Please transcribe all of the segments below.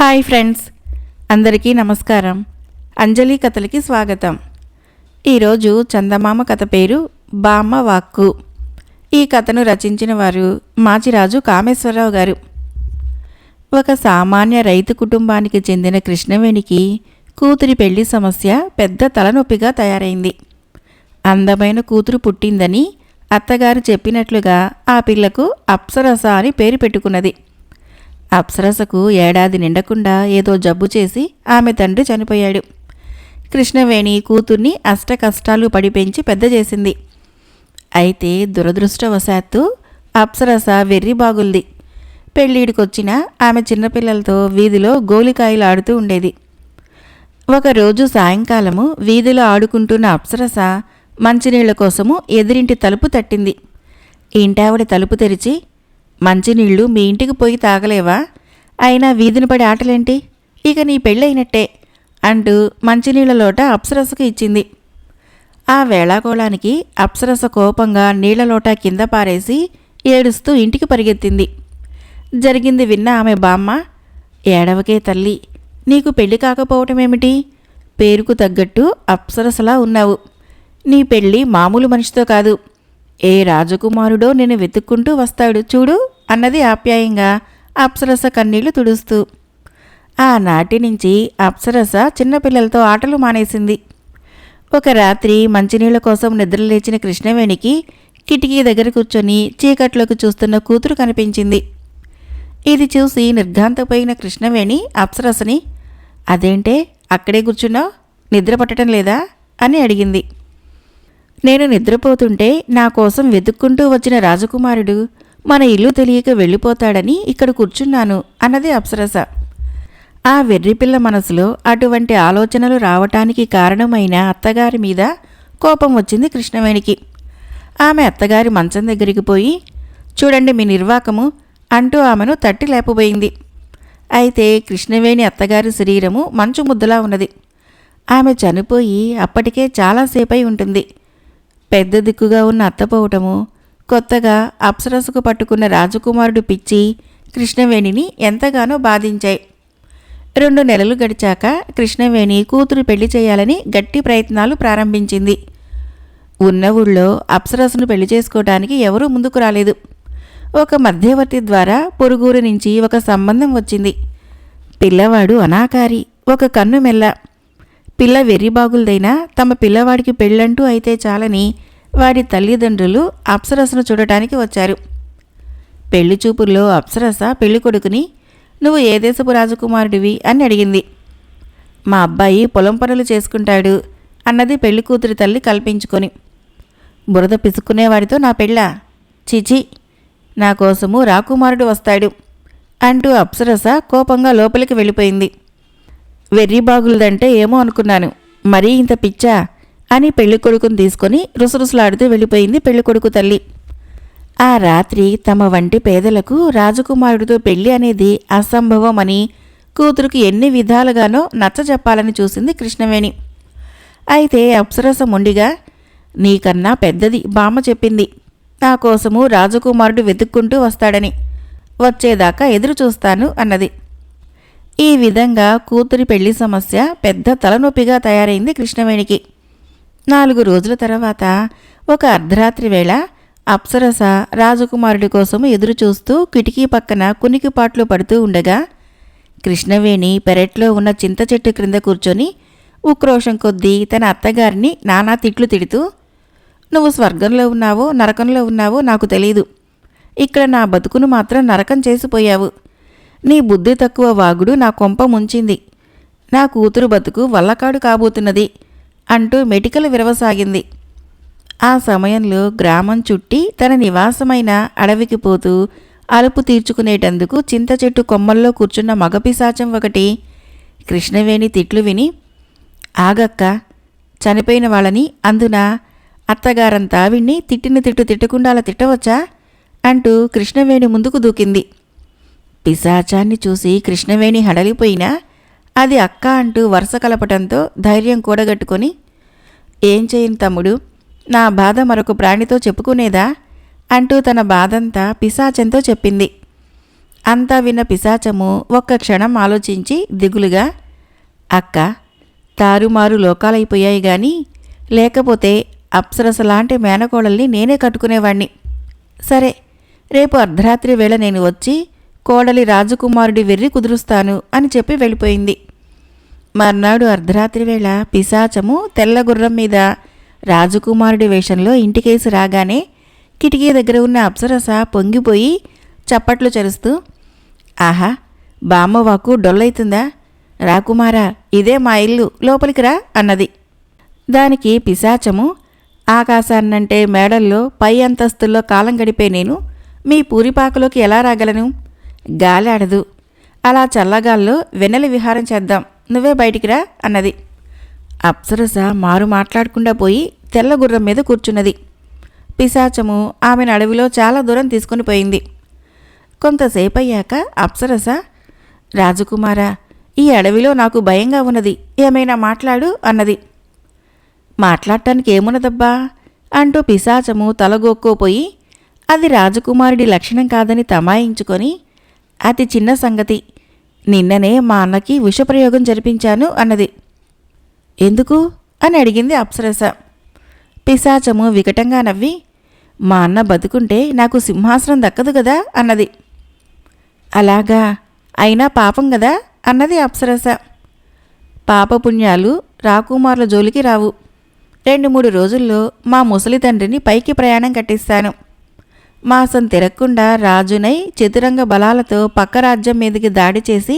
Hi friends, అందరికీ నమస్కారం. అంజలి కథలకి స్వాగతం. ఈరోజు చందమామ కథ పేరు బామ్మ వాక్కు. ఈ కథను రచించిన వారు మాచిరాజు కామేశ్వరరావు గారు. ఒక సామాన్య రైతు కుటుంబానికి చెందిన కృష్ణవేణికి కూతురి పెళ్లి సమస్య పెద్ద తలనొప్పిగా తయారైంది. అందమైన కూతురు పుట్టిందని అత్తగారు చెప్పినట్లుగా ఆ పిల్లకు అప్సరస అని పేరు పెట్టుకున్నది. అప్సరసకు ఏడాది నిండకుండా ఏదో జబ్బు చేసి ఆమె తండ్రి చనిపోయాడు. కృష్ణవేణి కూతుర్ని అష్టకష్టాలు పడి పెంచి పెద్ద చేసింది. అయితే దురదృష్టవశాత్తు అప్సరస వెర్రి బాగుల్ది. పెళ్ళిడికొచ్చిన ఆమె చిన్నపిల్లలతో వీధిలో గోలికాయలు ఆడుతూ ఉండేది. ఒకరోజు సాయంకాలము వీధిలో ఆడుకుంటున్న అప్సరస మంచినీళ్ల కోసము ఎదురింటి తలుపు తట్టింది. ఇంటావిడ తలుపు తెరిచి, మంచినీళ్లు మీ ఇంటికి పోయి తాగలేవా? అయినా వీధిని పడి ఆటలేంటి? ఇక నీ పెళ్ళైనట్టే అంటూ మంచినీళ్ల లోట అప్సరసకు ఇచ్చింది. ఆ వేళాకోళానికి అప్సరస కోపంగా నీళ్ల లోట కింద పారేసి ఏడుస్తూ ఇంటికి పరిగెత్తింది. జరిగింది విన్న ఆమె బామ్మ, ఏడవకే తల్లి, నీకు పెళ్లి కాకపోవటమేమిటి? పేరుకు తగ్గట్టు అప్సరసలా ఉన్నావు. నీ పెళ్ళి మామూలు మనిషితో కాదు, ఏ రాజకుమారుడో నిన్ను వెతుక్కుంటూ వస్తాడు చూడు అన్నది ఆప్యాయంగా అప్సరస కన్నీళ్లు తుడుస్తూ. ఆనాటి నుంచి అప్సరస చిన్నపిల్లలతో ఆటలు మానేసింది. ఒక రాత్రి మంచినీళ్ల కోసం నిద్రలేచిన కృష్ణవేణికి కిటికీ దగ్గర కూర్చొని చీకట్లోకి చూస్తున్న కూతురు కనిపించింది. ఇది చూసి నిర్ఘాంతపోయిన కృష్ణవేణి అప్సరసని, అదేంటే అక్కడే కూర్చున్నావు, నిద్ర పట్టడం లేదా అని అడిగింది. నేను నిద్రపోతుంటే నా కోసం వెతుక్కుంటూ వచ్చిన రాజకుమారుడు మన ఇల్లు తెలియక వెళ్ళిపోతాడని ఇక్కడ కూర్చున్నాను అన్నది అప్సరస. ఆ వెర్రిపిల్ల మనసులో అటువంటి ఆలోచనలు రావటానికి కారణమైన అత్తగారి మీద కోపం వచ్చింది కృష్ణవేణికి. ఆమె అత్తగారి మంచం దగ్గరికి పోయి, చూడండి మీ నిర్వాకము అంటూ ఆమెను తట్టి లేపబోయింది. అయితే కృష్ణవేణి అత్తగారి శరీరము మంచు ముద్దలా ఉన్నది. ఆమె చనిపోయి అప్పటికే చాలాసేపై ఉంటుంది. పెద్ద దిక్కుగా ఉన్న అత్తపోవటము, కొత్తగా అప్సరసకు పట్టుకున్న రాజకుమారుడు పిచ్చి కృష్ణవేణిని ఎంతగానో బాధించాయి. 2 నెలలు గడిచాక కృష్ణవేణి కూతురు పెళ్లి చేయాలని గట్టి ప్రయత్నాలు ప్రారంభించింది. ఉన్న ఊళ్ళో అప్సరసను పెళ్లి చేసుకోవటానికి ఎవరూ ముందుకు రాలేదు. ఒక మధ్యవర్తి ద్వారా పొరుగురు నుంచి ఒక సంబంధం వచ్చింది. పిల్లవాడు అనాకారి, ఒక కన్ను మెల్ల. పిల్ల వెర్రిబాగులదైనా తమ పిల్లవాడికి పెళ్ళంటూ అయితే చాలని వాడి తల్లిదండ్రులు అప్సరసను చూడటానికి వచ్చారు. పెళ్లి చూపుల్లో అప్సరస పెళ్ళికొడుకుని, నువ్వు ఏ దేశపు రాజకుమారుడివి అని అడిగింది. మా అబ్బాయి పొలం పనులు చేసుకుంటాడు అన్నది పెళ్లి కూతురి తల్లి కల్పించుకొని. బురద పిసుక్కునేవాడితో నా పెళ్ళా? చిచి, నా కోసము రాకుమారుడు వస్తాడు అంటూ అప్సరస కోపంగా లోపలికి వెళ్ళిపోయింది. వెర్రిబాగులదంటే ఏమో అనుకున్నాను, మరీ ఇంత పిచ్చా అని పెళ్ళికొడుకుని తీసుకొని రుసరుసలాడుతూ వెళ్ళిపోయింది పెళ్ళికొడుకు తల్లి. ఆ రాత్రి తమ వంటి పేదలకు రాజకుమారుడితో పెళ్లి అనేది అసంభవం అని కూతురుకి ఎన్ని విధాలుగానో నచ్చజెప్పాలని చూసింది కృష్ణవేణి. అయితే అప్సరస మొండిగా, నీకన్నా పెద్దది బామ్మ చెప్పింది, నా కోసము రాజకుమారుడు వెతుక్కుంటూ వస్తాడని, వచ్చేదాకా ఎదురు చూస్తాను అన్నది. ఈ విధంగా కూతురి పెళ్లి సమస్య పెద్ద తలనొప్పిగా తయారైంది కృష్ణవేణికి. 4 రోజుల తర్వాత ఒక అర్ధరాత్రి వేళ అప్సరస రాజకుమారుడి కోసం ఎదురుచూస్తూ కిటికీ పక్కన కునికిపాట్లు పడుతూ ఉండగా కృష్ణవేణి పెరట్లో ఉన్న చింత చెట్టు క్రింద కూర్చొని ఉక్రోషం కొద్దీ తన అత్తగారిని నానా తిట్లు తిడుతూ, నువ్వు స్వర్గంలో ఉన్నావో నరకంలో ఉన్నావో నాకు తెలీదు, ఇక్కడ నా బతుకును మాత్రం నరకం చేసిపోయావు. నీ బుద్ధి తక్కువ వాగుడు నా కొంప ముంచింది. నా కూతురు బతుకు వల్లకాడు కాబోతున్నది అంటూ మెటికలు విరవసాగింది. ఆ సమయంలో గ్రామం చుట్టి తన నివాసమైన అడవికి పోతూ అలుపు తీర్చుకునేటందుకు చింత చెట్టు కొమ్మల్లో కూర్చున్న మగపిశాచం ఒకటి కృష్ణవేణి తిట్లు విని, ఆగక్క, చనిపోయిన వాళ్ళని, అందున అత్తగారంతా విన్ని తిట్టిన తిట్టు తిట్టకుండా అలా తిట్టవచ్చా అంటూ కృష్ణవేణి ముందుకు దూకింది. పిశాచాన్ని చూసి కృష్ణవేణి హడలిపోయినా అది అక్క అంటూ వరుస కలపటంతో ధైర్యం కూడగట్టుకొని, ఏం చేయను తమ్ముడు, నా బాధ మరొక ప్రాణితో చెప్పుకునేదా అంటూ తన బాధంతా పిశాచంతో చెప్పింది. అంతా విన్న పిశాచము ఒక్క క్షణం ఆలోచించి దిగులుగా, అక్క, తారుమారు లోకాలైపోయాయి గాని లేకపోతే అప్సరసలాంటి మేనకోడల్ని నేనే కట్టుకునేవాణ్ణి. సరే, రేపు అర్ధరాత్రి వేళ నేను వచ్చి కోడలి రాజకుమారుడి వెర్రి కుదురుస్తాను అని చెప్పి వెళ్ళిపోయింది. మర్నాడు అర్ధరాత్రి వేళ పిశాచము తెల్లగుర్రం మీద రాజకుమారుడి వేషంలో ఇంటికేసి రాగానే కిటికీ దగ్గర ఉన్న అప్సరస పొంగిపోయి చప్పట్లు చరుస్తూ, ఆహా, బామ్మవాకు డొల్లైతుందా? రాకుమారా, ఇదే మా ఇల్లు, లోపలికి రా అన్నది. దానికి పిశాచము, ఆకాశాన్నంటే మేడల్లో పై అంతస్తుల్లో కాలం గడిపే నేను మీ పూరిపాకలోకి ఎలా రాగలను? గాలి ఆడదు. అలా చల్లగాల్లో వెన్నెల విహారం చేద్దాం, నువ్వే బయటికి రా అన్నది. అప్సరస మారు మాట్లాడకుండా పోయి తెల్లగుర్రం మీద కూర్చున్నది. పిశాచము ఆమెను అడవిలో చాలా దూరం తీసుకుని పోయింది. కొంతసేపయ్యాక అప్సరస, రాజకుమారా, ఈ అడవిలో నాకు భయంగా ఉన్నది, ఏమైనా మాట్లాడు అన్నది. మాట్లాడటానికి ఏమున్నదబ్బా అంటూ పిశాచము తలగొక్కోపోయి, అది రాజకుమారుడి లక్షణం కాదని తమాయించుకొని, అతి చిన్న సంగతి, నిన్ననే మా అన్నకి విషప్రయోగం జరిపించాను అన్నది. ఎందుకు అని అడిగింది అప్సరస. పిశాచము వికటంగా నవ్వి, మా అన్న బతుకుంటే నాకు సింహాసనం దక్కదు కదా అన్నది. అలాగా, అయినా పాపం కదా అన్నది అప్సరస. పాపపుణ్యాలు రాకుమారుల జోలికి రావు. 2-3 రోజుల్లో మా ముసలి తండ్రిని పైకి ప్రయాణం కట్టిస్తాను. మాసం తిరగకుండా రాజునై చతురంగ బలాలతో పక్క రాజ్యం మీదకి దాడి చేసి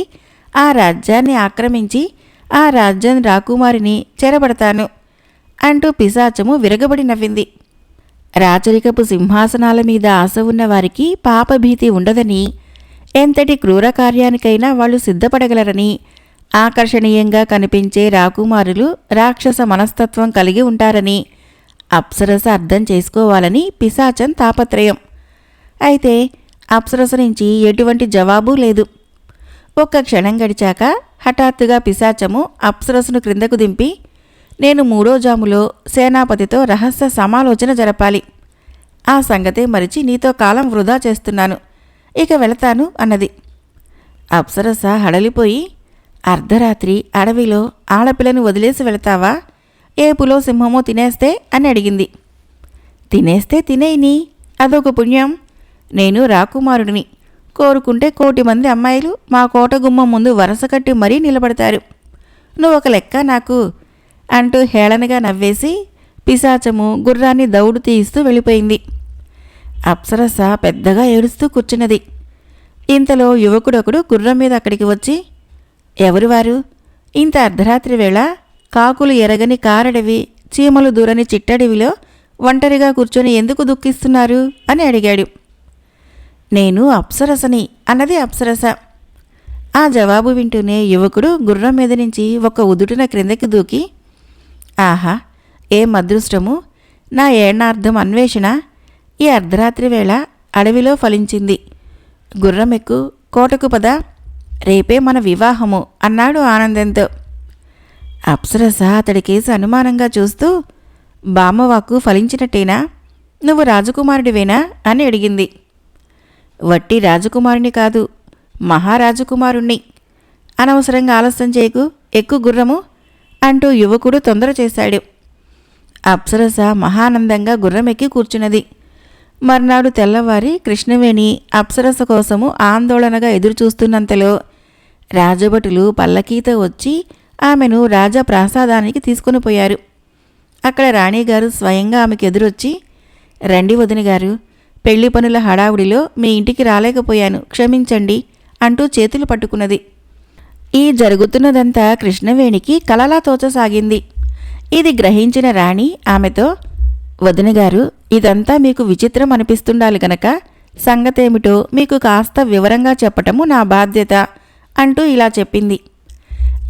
ఆ రాజ్యాన్ని ఆక్రమించి ఆ రాజ్యం రాకుమారిని చెరబడతాను అంటూ పిశాచము విరగబడి నవ్వింది. రాచరికపు సింహాసనాల మీద ఆశ ఉన్నవారికి పాపభీతి ఉండదని, ఎంతటి క్రూర కార్యానికైనా వాళ్ళు సిద్ధపడగలరని, ఆకర్షణీయంగా కనిపించే రాకుమారులు రాక్షస మనస్తత్వం కలిగి ఉంటారని అప్సరస అర్థం చేసుకోవాలని పిశాచం తాపత్రయం. అయితే అప్సరస నుంచి ఎటువంటి జవాబు లేదు. ఒక్క క్షణం గడిచాక హఠాత్తుగా పిశాచము అప్సరసను క్రిందకు దింపి, నేను 3వ జాములో సేనాపతితో రహస్య సమాలోచన జరపాలి. ఆ సంగతే మరిచి నీతో కాలం వృధా చేస్తున్నాను, ఇక వెళతాను అన్నది. అప్సరస హడలిపోయి, అర్ధరాత్రి అడవిలో ఆడపిల్లను వదిలేసి వెళతావా? ఏపులో సింహమో తినేస్తే అని అడిగింది. తినేస్తే తినేయిని, అదొక పుణ్యం. నేను రాకుమారుడిని. కోరుకుంటే 1,000,000 మంది అమ్మాయిలు మా కోట గుమ్మం ముందు వరస కట్టి మరీ నిలబడతారు. నువ్వొక లెక్క నాకు అంటూ హేళనగా నవ్వేసి పిశాచము గుర్రాన్ని దౌడు తీయిస్తూ వెళ్ళిపోయింది. అప్సరస పెద్దగా ఏడుస్తూ కూర్చున్నది. ఇంతలో యువకుడొకడు గుర్రం మీద అక్కడికి వచ్చి, ఎవరు వారు? ఇంత అర్ధరాత్రి వేళ కాకులు ఎరగని కారడవి, చీమలు దూరని చిట్టడివిలో ఒంటరిగా కూర్చొని ఎందుకు దుఃఖిస్తున్నారు అని అడిగాడు. నేను అప్సరసని అన్నది అప్సరస. ఆ జవాబు వింటూనే యువకుడు గుర్రం మీద నుంచి ఒక ఉదుటున క్రిందకి దూకి, ఆహా, ఏం అదృష్టము! నా ఏణార్థం అన్వేషణ ఈ అర్ధరాత్రి వేళ అడవిలో ఫలించింది. గుర్రం ఎక్కు, కోటకు పద, రేపే మన వివాహము అన్నాడు ఆనందంతో. అప్సరస అతడికేసి అనుమానంగా చూస్తూ, బామ్మవాకు ఫలించినట్టేనా? నువ్వు రాజకుమారుడివేనా అని అడిగింది. వట్టి రాజకుమారుని కాదు, మహారాజకుమారుణ్ణి. అనవసరంగా ఆలస్యం చేయకు, ఎక్కు గుర్రము అంటూ యువకుడు తొందర చేశాడు. అప్సరస మహానందంగా గుర్రమెక్కి కూర్చున్నది. మర్నాడు తెల్లవారి కృష్ణవేణి అప్సరస కోసము ఆందోళనగా ఎదురుచూస్తున్నంతలో రాజభటులు పల్లకీతో వచ్చి ఆమెను రాజప్రాసాదానికి తీసుకుని పోయారు. అక్కడ రాణిగారు స్వయంగా ఆమెకు ఎదురొచ్చి, రండి వదినగారు, పెళ్లి పనుల హడావుడిలో మీ ఇంటికి రాలేకపోయాను, క్షమించండి అంటూ చేతులు పట్టుకున్నది. ఈ జరుగుతున్నదంతా కృష్ణవేణికి కలలా తోచసాగింది. ఇది గ్రహించిన రాణి ఆమెతో, వదినగారు, ఇదంతా మీకు విచిత్రం అనిపిస్తుండాలి గనక సంగతేమిటో మీకు కాస్త వివరంగా చెప్పటము నా బాధ్యత అంటూ ఇలా చెప్పింది.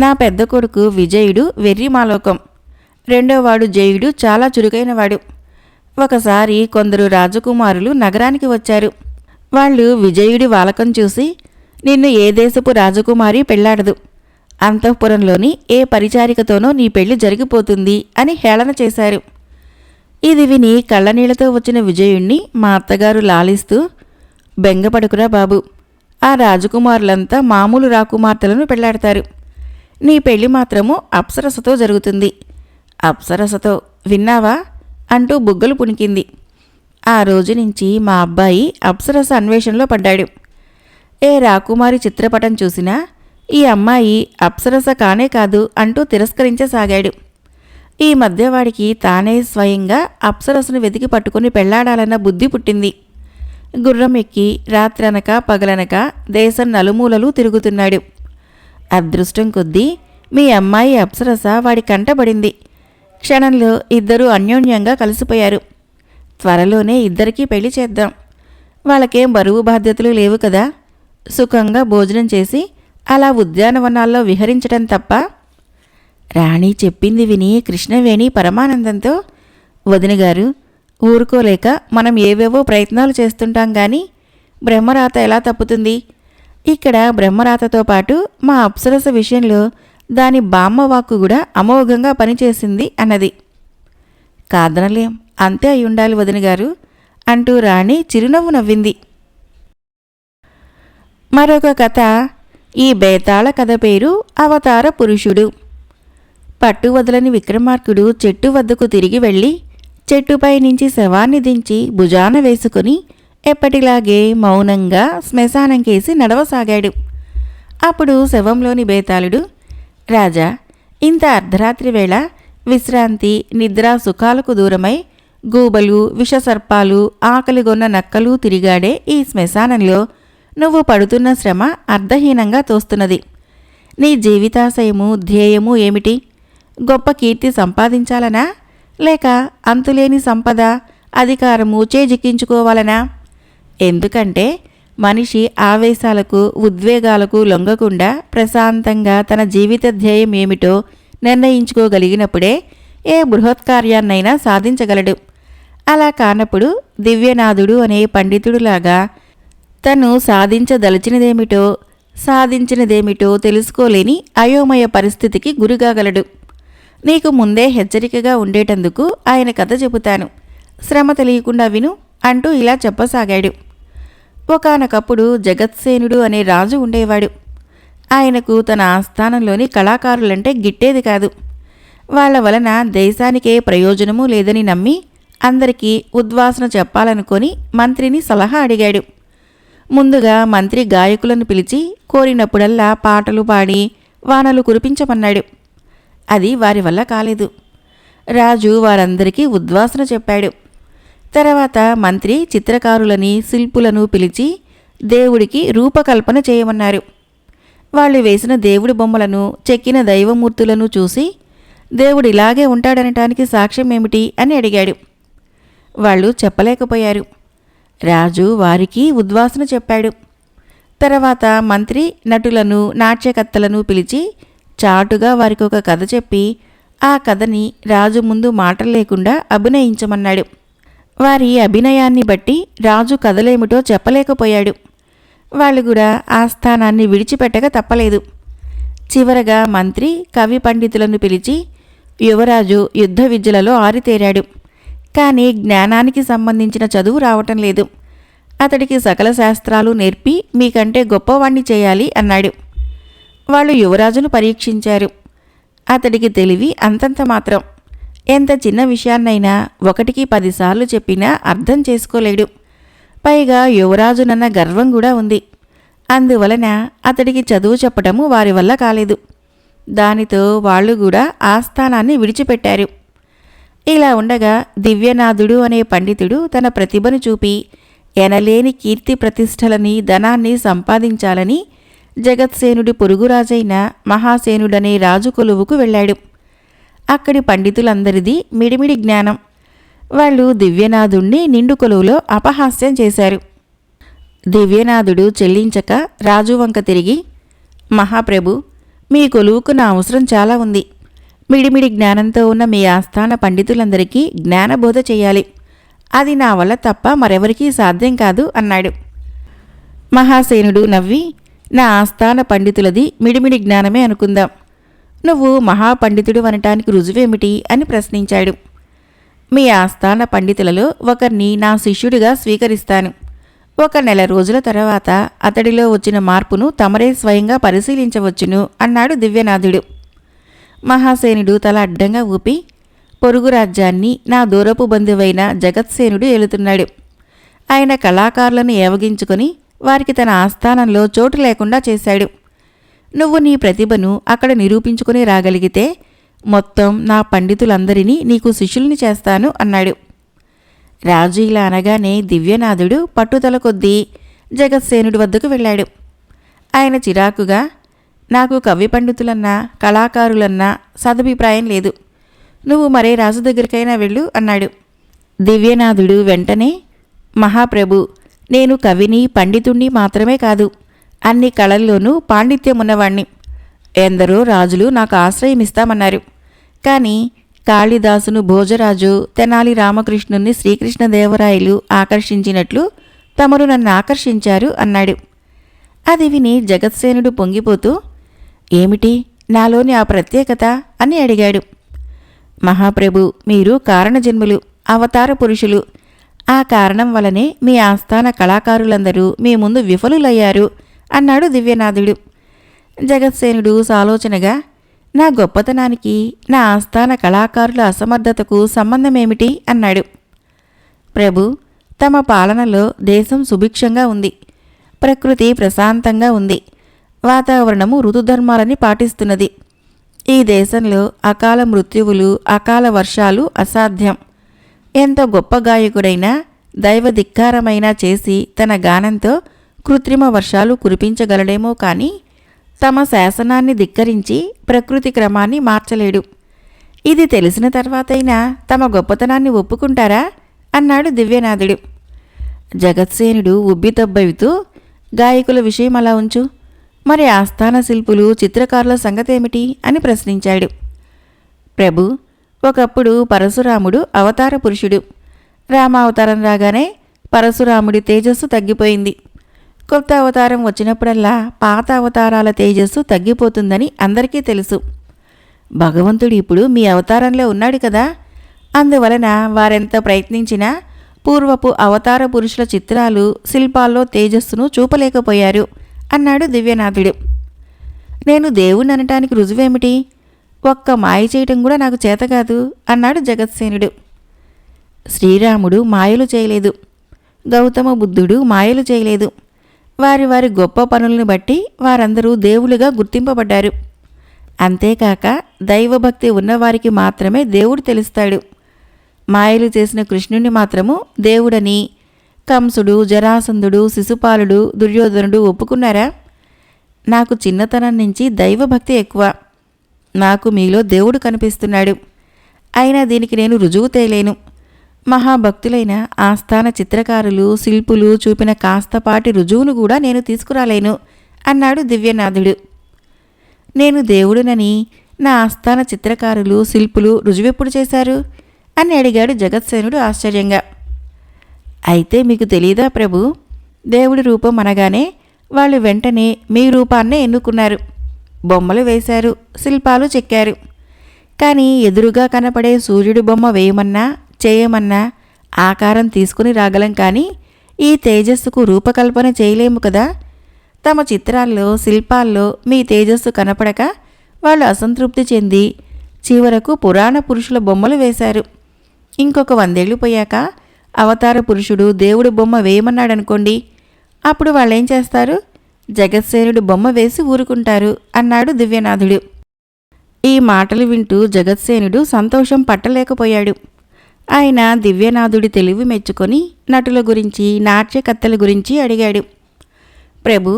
నా పెద్ద కొడుకు విజయుడు వెర్రిమాలోకం, రెండోవాడు జయుడు చాలా చురుకైనవాడు. ఒకసారి కొందరు రాజకుమారులు నగరానికి వచ్చారు. వాళ్ళు విజయుడి వాలకం చూసి, నిన్ను ఏ దేశపు రాజకుమారి పెళ్లాడదు, అంతఃపురంలోని ఏ పరిచారికతోనో నీ పెళ్లి జరిగిపోతుంది అని హేళన చేశారు. ఇది విని కళ్ళనీళ్లతో వచ్చిన విజయుణ్ణి మా అత్తగారు లాలిస్తూ, బెంగపడుకురా బాబు, ఆ రాజకుమారులంతా మామూలు రాకుమార్తెలను పెళ్లాడతారు. నీ పెళ్లి మాత్రము అప్సరసతో జరుగుతుంది. అప్సరసతో విన్నావా అంటూ బుగ్గలు పుణికింది. ఆ రోజు నుంచి మా అబ్బాయి అప్సరస అన్వేషణలో పడ్డాడు. ఏ రాకుమారి చిత్రపటం చూసినా ఈ అమ్మాయి అప్సరస కానే కాదు అంటూ తిరస్కరించసాగాడు. ఈ మధ్య వాడికి తానే స్వయంగా అప్సరసను వెతికి పట్టుకుని పెళ్లాడాలన్న బుద్ధి పుట్టింది. గుర్రం ఎక్కి రాత్రనక పగలనక దేశం నలుమూలలు తిరుగుతున్నాడు. అదృష్టం కొద్దీ మీ అమ్మాయి అప్సరస వాడి కంటబడింది. క్షణంలో ఇద్దరూ అన్యోన్యంగా కలిసిపోయారు. త్వరలోనే ఇద్దరికీ పెళ్లి చేద్దాం. వాళ్ళకేం బరువు బాధ్యతలు లేవు కదా. సుఖంగా భోజనం చేసి అలా ఉద్యానవనాల్లో విహరించటం తప్ప. రాణి చెప్పింది విని కృష్ణవేణి పరమానందంతో, వదినగారు, ఊరుకోలేక మనం ఏవేవో ప్రయత్నాలు చేస్తుంటాం గాని బ్రహ్మరాత ఎలా తప్పుతుంది? ఇక్కడ బ్రహ్మరాతతో పాటు మా అప్సరస విషయంలో దాని బామ్మవాక్కు కూడా అమోఘంగా పనిచేసింది అన్నది. కాదనలేం, అంతే అయి ఉండాలి వదినగారు అంటూ రాణి చిరునవ్వు నవ్వింది. మరొక కథ. ఈ బేతాళ కథ పేరు అవతార పురుషుడు. పట్టువదలని విక్రమార్కుడు చెట్టు వద్దకు తిరిగి వెళ్ళి చెట్టుపై నుంచి శవాన్ని దించి భుజాన వేసుకుని ఎప్పటిలాగే మౌనంగా శ్మశానంకేసి నడవసాగాడు. అప్పుడు శవంలోని బేతాళుడు, రాజా, ఇంత అర్ధరాత్రి వేళ విశ్రాంతి నిద్రా సుఖాలకు దూరమై గూబలు విషసర్పాలు ఆకలిగొన్న నక్కలు తిరిగాడే ఈ శ్మశానంలో నువ్వు పడుతున్న శ్రమ అర్ధహీనంగా తోస్తున్నది. నీ జీవితాశయము ధ్యేయము ఏమిటి? గొప్ప కీర్తి సంపాదించాలనా, లేక అంతులేని సంపద అధికారము చేజిక్కించుకోవాలనా? ఎందుకంటే మనిషి ఆవేశాలకు ఉద్వేగాలకు లొంగకుండా ప్రశాంతంగా తన జీవిత ధ్యేయం ఏమిటో నిర్ణయించుకోగలిగినప్పుడే ఏ బృహత్కార్యాన్నైనా సాధించగలడు. అలా కానప్పుడు దివ్యనాథుడు అనే పండితుడులాగా తను సాధించదలచినదేమిటో సాధించినదేమిటో తెలుసుకోలేని అయోమయ పరిస్థితికి గురికాగలడు. నీకు ముందే హెచ్చరికగా ఉండేటందుకు ఆయన కథ చెబుతాను, శ్రమ తెలియకుండా విను అంటూ ఇలా చెప్పసాగాడు. ఒకానొకప్పుడు జగత్సేనుడు అనే రాజు ఉండేవాడు. ఆయనకు తన ఆస్థానంలోని కళాకారులంటే గిట్టేది కాదు. వాళ్ల వలన దేశానికే ప్రయోజనమూ లేదని నమ్మి అందరికీ ఉద్వాసన చెప్పాలనుకొని మంత్రిని సలహా అడిగాడు. ముందుగా మంత్రి గాయకులను పిలిచి కోరినప్పుడల్లా పాటలు పాడి వానలు కురిపించమన్నాడు. అది వారి వల్ల కాలేదు. రాజు వారందరికీ ఉద్వాసన చెప్పాడు. తర్వాత మంత్రి చిత్రకారులని శిల్పులను పిలిచి దేవుడికి రూపకల్పన చేయమన్నారు. వాళ్ళు వేసిన దేవుడి బొమ్మలను చెక్కిన దైవమూర్తులను చూసి దేవుడు ఇలాగే ఉంటాడనటానికి సాక్ష్యం ఏమిటి అని అడిగాడు. వాళ్ళు చెప్పలేకపోయారు. రాజు వారికి ఉద్వాసన చెప్పాడు. తర్వాత మంత్రి నటులను నాట్యకర్తలను పిలిచి చాటుగా వారికి ఒక కథ చెప్పి ఆ కథని రాజు ముందు మాటలు లేకుండా అభినయించమన్నాడు. వారి అభినయాన్ని బట్టి రాజు కథలేమిటో చెప్పలేకపోయాడు. వాళ్ళు కూడా ఆ స్థానాన్ని విడిచిపెట్టక తప్పలేదు. చివరగా మంత్రి కవి పండితులను పిలిచి, యువరాజు యుద్ధ విద్యలలో ఆరితేరాడు, కానీ జ్ఞానానికి సంబంధించిన చదువు రావటం లేదు. అతడికి సకల శాస్త్రాలు నేర్పి మీకంటే గొప్పవాణ్ణి చేయాలి అన్నాడు. వాళ్ళు యువరాజును పరీక్షించారు. అతడికి తెలివి అంతంత మాత్రం. ఎంత చిన్న విషయాన్నైనా 1కి 10 సార్లు చెప్పినా అర్థం చేసుకోలేడు. పైగా యువరాజునన్న గర్వం కూడా ఉంది. అందువలన అతడికి చదువు చెప్పటము వారి వల్ల కాలేదు. దానితో వాళ్ళు కూడా ఆ స్థానాన్ని విడిచిపెట్టారు. ఇలా ఉండగా దివ్యనాథుడు అనే పండితుడు తన ప్రతిభను చూపి ఎనలేని కీర్తి ప్రతిష్టలని ధనాన్ని సంపాదించాలని జగత్సేనుడి పొరుగురాజైన మహాసేనుడనే రాజు కొలువుకు వెళ్ళాడు. అక్కడి పండితులందరిది మిడిమిడి జ్ఞానం. వాళ్ళు దివ్యనాథుణ్ణి నిండు కొలువులో అపహాస్యం చేశారు. దివ్యనాథుడు చెల్లించక రాజు వంక తిరిగి, మహాప్రభు, మీ కొలువుకు నా అవసరం చాలా ఉంది. మిడిమిడి జ్ఞానంతో ఉన్న మీ ఆస్థాన పండితులందరికీ జ్ఞానబోధ చెయ్యాలి. అది నా వల్ల తప్ప మరెవరికీ సాధ్యం కాదు అన్నాడు. మహాసేనుడు నవ్వి, నా ఆస్థాన పండితులది మిడిమిడి జ్ఞానమే అనుకుందాం. నువ్వు మహాపండితుడు అనటానికి రుజువేమిటి అని ప్రశ్నించాడు. మీ ఆస్థాన పండితులలో ఒకరిని నా శిష్యుడిగా స్వీకరిస్తాను. 1 నెల రోజుల తర్వాత అతడిలో వచ్చిన మార్పును తమరే స్వయంగా పరిశీలించవచ్చును అన్నాడు దివ్యనాథుడు. మహాసేనుడు తల అడ్డంగా ఊపి, పొరుగు రాజ్యాన్ని నా దూరపు బంధువైన జగత్సేనుడు ఏలుతున్నాడు. ఆయన కళాకారులను ఏవగించుకొని వారికి తన ఆస్థానంలో చోటు లేకుండా చేశాడు. నువ్వు నీ ప్రతిభను అక్కడ నిరూపించుకుని రాగలిగితే మొత్తం నా పండితులందరినీ నీకు శిష్యుల్ని చేస్తాను అన్నాడు. రాజు ఇలా అనగానే దివ్యనాథుడు పట్టుదల కొద్దీ జగత్సేనుడి వద్దకు వెళ్ళాడు. ఆయన చిరాకుగా, నాకు కవి పండితులన్నా కళాకారులన్నా సదభిప్రాయం లేదు, నువ్వు మరే రాజు దగ్గరికైనా వెళ్ళు అన్నాడు. దివ్యనాథుడు వెంటనే, మహాప్రభు, నేను కవిని పండితుణ్ణి మాత్రమే కాదు, అన్ని కళల్లోనూ పాండిత్యమున్నవాణ్ణి. ఎందరో రాజులు నాకు ఆశ్రయమిస్తామన్నారు. కానీ కాళిదాసును భోజరాజు, తెనాలి రామకృష్ణుణ్ణి శ్రీకృష్ణదేవరాయలు ఆకర్షించినట్లు తమరు నన్ను ఆకర్షించారు అన్నాడు. అది విని జగత్సేనుడు పొంగిపోతూ, ఏమిటి నాలోని ఆ ప్రత్యేకత అని అడిగాడు. మహాప్రభు, మీరు కారణజన్ములు, అవతార పురుషులు. ఆ కారణం వలనే మీ ఆస్థాన కళాకారులందరూ మీ ముందు విఫలులయ్యారు అన్నాడు దివ్యనాథుడు. జగత్సేనుడు సాలోచనగా, నా గొప్పతనానికి నా ఆస్థాన కళాకారుల అసమర్థతకు సంబంధమేమిటి అన్నాడు. ప్రభు, తమ పాలనలో దేశం సుభిక్షంగా ఉంది, ప్రకృతి ప్రశాంతంగా ఉంది, వాతావరణము ఋతుధర్మాలని పాటిస్తున్నది. ఈ దేశంలో అకాల మృత్యువులు, అకాల వర్షాలు అసాధ్యం. ఎంత గొప్ప గాయకుడైనా దైవధిక్కారమైనా చేసి తన గానంతో కృత్రిమ వర్షాలు కురిపించగలడేమో కానీ తమ శాసనాన్ని ధిక్కరించి ప్రకృతి క్రమాన్ని మార్చలేడు. ఇది తెలిసిన తర్వాతైనా తమ గొప్పతనాన్ని ఒప్పుకుంటారా అన్నాడు దివ్యనాథుడు. జగత్సేనుడు ఉబ్బితబ్బవితూ, గాయకుల విషయం అలా ఉంచు, మరి ఆస్థాన శిల్పులు, చిత్రకారుల సంగతేమిటి అని ప్రశ్నించాడు. ప్రభు, ఒకప్పుడు పరశురాముడు అవతార పురుషుడు. రామావతారం రాగానే పరశురాముడి తేజస్సు తగ్గిపోయింది. కొత్త అవతారం వచ్చినప్పుడల్లా పాత అవతారాల తేజస్సు తగ్గిపోతుందని అందరికీ తెలుసు. భగవంతుడు ఇప్పుడు మీ అవతారంలో ఉన్నాడు కదా, అందువలన వారెంత ప్రయత్నించినా పూర్వపు అవతార పురుషుల చిత్రాలు, శిల్పాల్లో తేజస్సును చూపలేకపోయారు అన్నాడు దివ్యనాథుడు. నేను దేవుణ్ణి అనటానికి రుజువేమిటి? ఒక్క మాయ చేయటం కూడా నాకు చేతకాదు అన్నాడు జగత్సేనుడు. శ్రీరాముడు మాయలు చేయలేదు, గౌతమ బుద్ధుడు మాయలు చేయలేదు. వారి వారి గొప్ప పనులను బట్టి వారందరూ దేవులుగా గుర్తింపబడ్డారు. అంతేకాక దైవభక్తి ఉన్నవారికి మాత్రమే దేవుడు తెలుస్తాడు. మాయలు చేసిన కృష్ణుణ్ణి మాత్రము దేవుడని కంసుడు, జరాసంధుడు, శిశుపాలుడు, దుర్యోధనుడు ఒప్పుకున్నారా? నాకు చిన్నతనం నుంచి దైవభక్తి ఎక్కువ. నాకు మీలో దేవుడు కనిపిస్తున్నాడు. అయినా దీనికి నేను రుజువు తేలేను. మహాభక్తులైన ఆస్థాన చిత్రకారులు, శిల్పులు చూపిన కాస్తపాటి రుజువును కూడా నేను తీసుకురాలేను అన్నాడు దివ్యనాథుడు. నేను దేవుడునని నా ఆస్థాన చిత్రకారులు, శిల్పులు రుజువెప్పుడు చేశారు అని అడిగాడు జగత్సేనుడు ఆశ్చర్యంగా. అయితే మీకు తెలీదా ప్రభు, దేవుడి రూపం అనగానే వాళ్ళు వెంటనే మీ రూపాన్నే ఎన్నుకున్నారు. బొమ్మలు వేశారు, శిల్పాలు చెక్కారు. కానీ ఎదురుగా కనపడే సూర్యుడి బొమ్మ వేయమన్నా చేయమన్నా ఆకారం తీసుకుని రాగలం, కానీ ఈ తేజస్సుకు రూపకల్పన చేయలేము కదా. తమ చిత్రాల్లో, శిల్పాల్లో మీ తేజస్సు కనపడక వాళ్ళు అసంతృప్తి చెంది చివరకు పురాణ పురుషుల బొమ్మలు వేశారు. ఇంకొక 100 ఏళ్ళు పోయాక అవతార పురుషుడు దేవుడి బొమ్మ వేయమన్నాడనుకోండి, అప్పుడు వాళ్ళేం చేస్తారు? జగత్సేనుడు బొమ్మ వేసి ఊరుకుంటారు అన్నాడు దివ్యనాథుడు. ఈ మాటలు వింటూ జగత్సేనుడు సంతోషం పట్టలేకపోయాడు. ఆయన దివ్యనాథుడి తెలివి మెచ్చుకొని నటుల గురించి, నాట్యకత్తెల గురించి అడిగాడు. ప్రభు,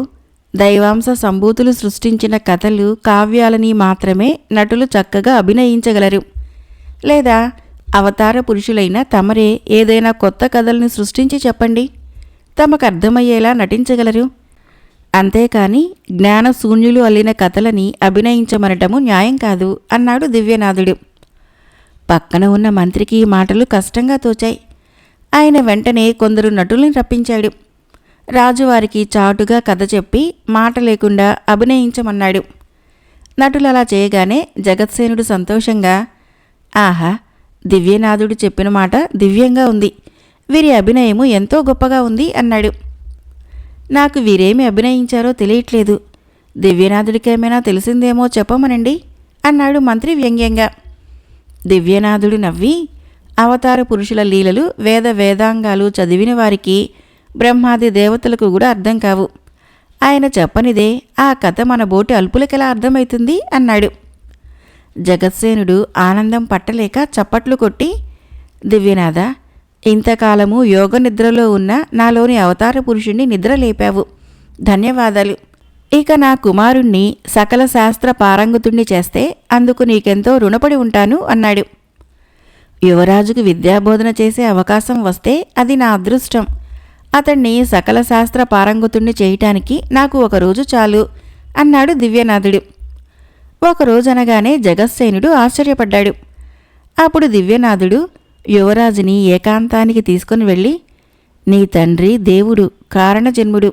దైవాంశ సంభూతులు సృష్టించిన కథలు, కావ్యాలని మాత్రమే నటులు చక్కగా అభినయించగలరు. లేదా అవతార పురుషులైన తమరే ఏదైనా కొత్త కథల్ని సృష్టించి చెప్పండి, తమకు అర్థమయ్యేలా నటించగలరు. అంతేకాని జ్ఞానశూన్యులు అల్లిన కథలని అభినయించమనటము న్యాయం కాదు అన్నాడు దివ్యనాథుడు. పక్కన ఉన్న మంత్రికి ఈ మాటలు కష్టంగా తోచాయి. ఆయన వెంటనే కొందరు నటుల్ని రప్పించాడు. రాజువారికి చాటుగా కథ చెప్పి మాట లేకుండా అభినయించమన్నాడు. నటులు అలా చేయగానే జగత్సేనుడు సంతోషంగా, ఆహా, దివ్యనాథుడు చెప్పిన మాట దివ్యంగా ఉంది, వీరి అభినయము ఎంతో గొప్పగా ఉంది అన్నాడు. నాకు వీరేమి అభినయించారో తెలియట్లేదు. దివ్యనాథుడికేమైనా తెలిసిందేమో చెప్పమనండి అన్నాడు మంత్రి వ్యంగ్యంగా. దివ్యనాథుడు నవ్వి, అవతార పురుషుల లీలలు వేదాంగాలు చదివిన వారికి, బ్రహ్మాది దేవతలకు కూడా అర్థం కావు. ఆయన చెప్పనిదే ఆ కథ మన బోటి అల్పులకెలా అర్థమవుతుంది అన్నాడు. జగత్సేనుడు ఆనందం పట్టలేక చప్పట్లు కొట్టి, దివ్యనాథ, ఇంతకాలము యోగ నిద్రలో ఉన్న నాలోని అవతార పురుషుణ్ణి నిద్రలేపావు. ధన్యవాదాలు. ఇక నా కుమారుణ్ణి సకల శాస్త్ర పారంగతుణ్ణి చేస్తే అందుకు నీకెంతో రుణపడి ఉంటాను అన్నాడు. యువరాజుకు విద్యాబోధన చేసే అవకాశం వస్తే అది నా అదృష్టం. అతణ్ణి సకల శాస్త్ర పారంగతుణ్ణి చేయటానికి నాకు ఒకరోజు చాలు అన్నాడు దివ్యనాథుడు. ఒకరోజనగానే జగత్సేనుడు ఆశ్చర్యపడ్డాడు. అప్పుడు దివ్యనాథుడు యువరాజుని ఏకాంతానికి తీసుకుని వెళ్ళి, నీ తండ్రి దేవుడు, కారణజన్ముడు.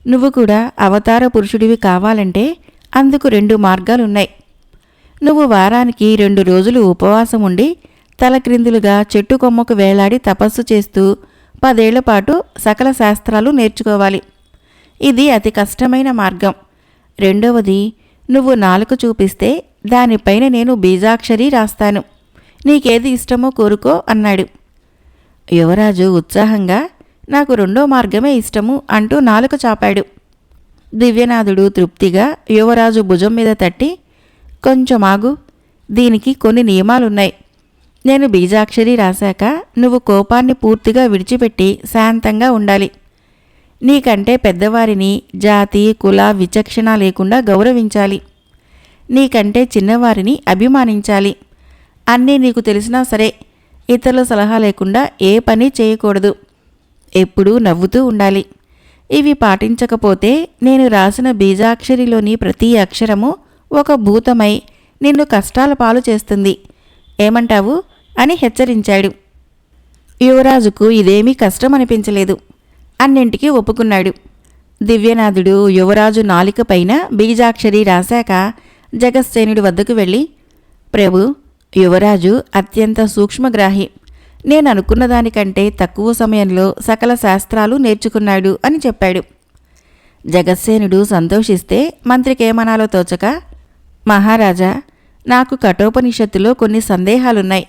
నువ్వు కూడా అవతార పురుషుడివి కావాలంటే అందుకు 2 మార్గాలున్నాయి. నువ్వు వారానికి 2 రోజులు ఉపవాసం ఉండి తలక్రిందులుగా చెట్టు కొమ్మకు వేలాడి తపస్సు చేస్తూ 10 ఏళ్ల పాటు సకల శాస్త్రాలు నేర్చుకోవాలి. ఇది అతి కష్టమైన మార్గం. రెండవది, నువ్వు నాలుక చూపిస్తే దానిపైన నేను బీజాక్షరి రాస్తాను. నీకేది ఇష్టమో కోరుకో అన్నాడు. యువరాజు ఉత్సాహంగా, నాకు 2వ మార్గమే ఇష్టము అంటూ నాలుక చాపాడు. దివ్యనాథుడు తృప్తిగా యువరాజు భుజం మీద తట్టి, కొంచెం ఆగు, దీనికి కొన్ని నియమాలున్నాయి. నేను బీజాక్షరి రాశాక నువ్వు కోపాన్ని పూర్తిగా విడిచిపెట్టి శాంతంగా ఉండాలి. నీకంటే పెద్దవారిని జాతి కుల విచక్షణ లేకుండా గౌరవించాలి. నీకంటే చిన్నవారిని అభిమానించాలి. అన్నీ నీకు తెలిసినా సరే ఇతరుల సలహా లేకుండా ఏ పని చేయకూడదు. ఎప్పుడూ నవ్వుతూ ఉండాలి. ఇవి పాటించకపోతే నేను రాసిన బీజాక్షరిలోని ప్రతి అక్షరము ఒక భూతమై నిన్ను కష్టాల పాలు చేస్తుంది. ఏమంటావు అని హెచ్చరించాడు. యువరాజుకు ఇదేమీ కష్టమనిపించలేదు. అన్నింటికీ ఒప్పుకున్నాడు. దివ్యనాథుడు యువరాజు నాలిక పైన బీజాక్షరి రాశాక జగత్సేనుడి వద్దకు వెళ్ళి, ప్రభు, యువరాజు అత్యంత సూక్ష్మగ్రాహి. నేను అనుకున్న దానికంటే తక్కువ సమయంలో సకల శాస్త్రాలు నేర్చుకున్నాడు అని చెప్పాడు. జగత్సేనుడు సంతోషిస్తే మంత్రికేమనాలో తోచక, మహారాజా, నాకు కఠోపనిషత్తులో కొన్ని సందేహాలున్నాయి.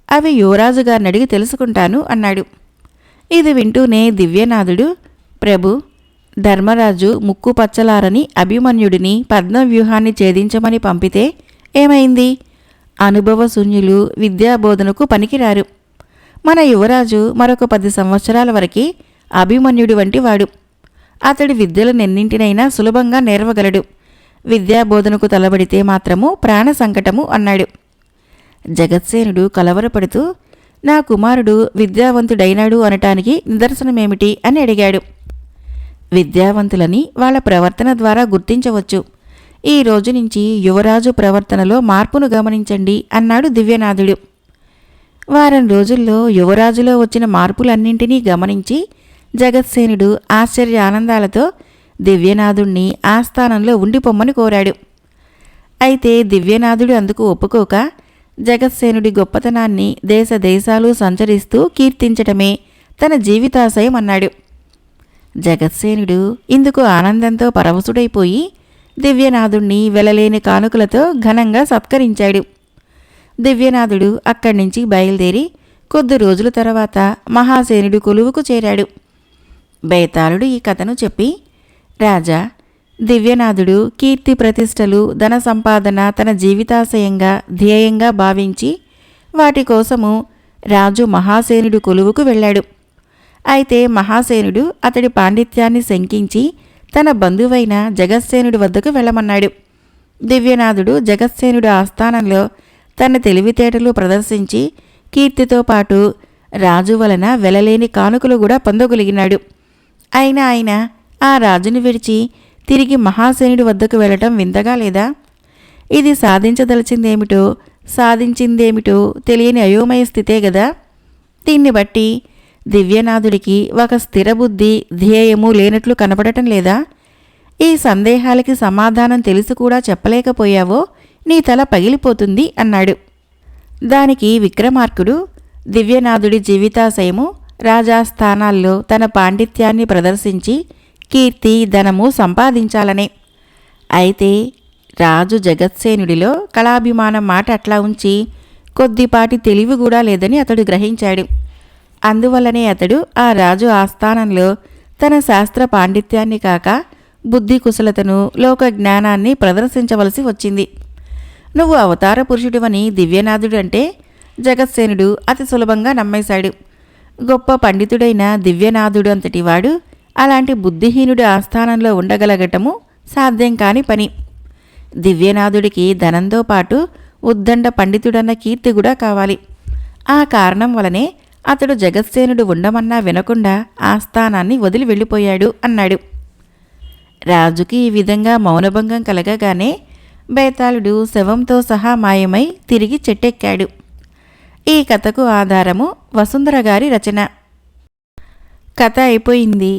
అవి యువరాజు గారిని అడిగి తెలుసుకుంటాను అన్నాడు. ఇది వింటూనే దివ్యనాథుడు, ప్రభు, ధర్మరాజు ముక్కు పచ్చలారని అభిమన్యుడిని పద్మవ్యూహాన్ని ఛేదించమని పంపితే ఏమైంది? అనుభవశూన్యులు విద్యాబోధనకు పనికిరారు. మన యువరాజు మరొక 10 సంవత్సరాల వరకు అభిమన్యుడి వంటి వాడు. అతడి విద్యలనెన్నింటినైనా సులభంగా నేర్వగలడు. విద్యాబోధనకు తలబడితే మాత్రము ప్రాణ సంకటము అన్నాడు. జగత్సేనుడు కలవరపడుతూ, నా కుమారుడు విద్యావంతుడైనాడు అనటానికి నిదర్శనమేమిటి అని అడిగాడు. విద్యావంతులని వాళ్ళ ప్రవర్తన ద్వారా గుర్తించవచ్చు. ఈ రోజు నుంచి యువరాజు ప్రవర్తనలో మార్పును గమనించండి అన్నాడు దివ్యనాథుడు. వారం రోజుల్లో యువరాజులో వచ్చిన మార్పులన్నింటినీ గమనించి జగత్సేనుడు ఆశ్చర్య ఆనందాలతో దివ్యనాథుణ్ణి ఆస్థానంలో ఉండిపోమ్మని కోరాడు. అయితే దివ్యనాథుడు అందుకు ఒప్పుకోక, జగత్సేనుడి గొప్పతనాన్ని దేశ దేశాలు సంచరిస్తూ కీర్తించటమే తన జీవితాశయం అన్నాడు. జగత్సేనుడు ఇందుకు ఆనందంతో పరవశుడైపోయి దివ్యనాథుణ్ణి వెలలేని కానుకలతో ఘనంగా సత్కరించాడు. దివ్యనాథుడు అక్కడి నుంచి బయలుదేరి కొద్ది రోజుల తర్వాత మహాసేనుడి కొలువుకు చేరాడు. బేతాళుడు ఈ కథను చెప్పి, రాజా, దివ్యనాథుడు కీర్తి ప్రతిష్టలు ధన సంపాదన తన జీవితాశయంగా ధ్యేయంగా భావించి వాటి కోసము రాజు మహాసేనుడు కొలువుకు వెళ్ళాడు. అయితే మహాసేనుడు అతడి పాండిత్యాన్ని శంకించి తన బంధువైన జగత్సేనుడి వద్దకు వెళ్ళమన్నాడు. దివ్యనాథుడు జగత్సేనుడి ఆస్థానంలో తన తెలివితేటలు ప్రదర్శించి కీర్తితో పాటు రాజు వలన వెలలేని కానుకలు కూడా పొందగలిగినాడు. అయినా ఆయన ఆ రాజుని విడిచి తిరిగి మహాసేనుడి వద్దకు వెళ్ళటం వింతగా లేదా? ఇది సాధించదలిచిందేమిటో సాధించిందేమిటో తెలియని అయోమయ స్థితే గదా. దీన్ని బట్టి దివ్యనాథుడికి ఒక స్థిరబుద్ధి ధ్యేయము లేనట్లు కనపడటం లేదా? ఈ సందేహాలకి సమాధానం తెలిసి కూడా చెప్పలేకపోయావో నీ తల పగిలిపోతుంది అన్నాడు. దానికి విక్రమార్కుడు, దివ్యనాథుడి జీవితాశయము రాజాస్థానాల్లో తన పాండిత్యాన్ని ప్రదర్శించి కీర్తి ధనము సంపాదించాలనే. అయితే రాజు జగత్సేనుడిలో కళాభిమానం మాట అట్లా ఉంచి కొద్దిపాటి తెలివి కూడా లేదని అతడు గ్రహించాడు. అందువల్లనే అతడు ఆ రాజు ఆస్థానంలో తన శాస్త్ర పాండిత్యాన్ని కాక బుద్ధి కుశలతను లోక జ్ఞానాన్ని ప్రదర్శించవలసి వచ్చింది. నువ్వు అవతార పురుషుడివని దివ్యనాథుడు అంటే జగత్సేనుడు అతి సులభంగా నమ్మేశాడు. గొప్ప పండితుడైన దివ్యనాథుడు అంతటివాడు అలాంటి బుద్ధిహీనుడి ఆస్థానంలో ఉండగలగటము సాధ్యం కాని పని. దివ్యనాథుడికి ధనంతో పాటు ఉద్దండ పండితుడన్న కీర్తి కూడా కావాలి. ఆ కారణం వలనే అతడు జగత్సేనుడు ఉండమన్నా వినకుండా ఆస్థానాన్ని వదిలి వెళ్ళిపోయాడు అన్నాడు. రాజుకి ఈ విధంగా మౌనభంగం కలగగానే బేతాళుడు శవంతో సహా మాయమై తిరిగి చెట్టెక్కాడు. ఈ కథకు ఆధారము వసుంధర గారి రచన. కథ అయిపోయింది.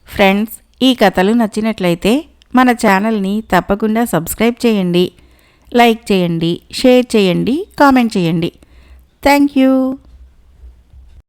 ఫ్రెండ్స్, ఈ కథలు నచ్చినట్లయితే మన ఛానల్ని తప్పకుండా సబ్స్క్రైబ్ చేయండి, లైక్ చేయండి, షేర్ చేయండి, కామెంట్ చేయండి. Thank you.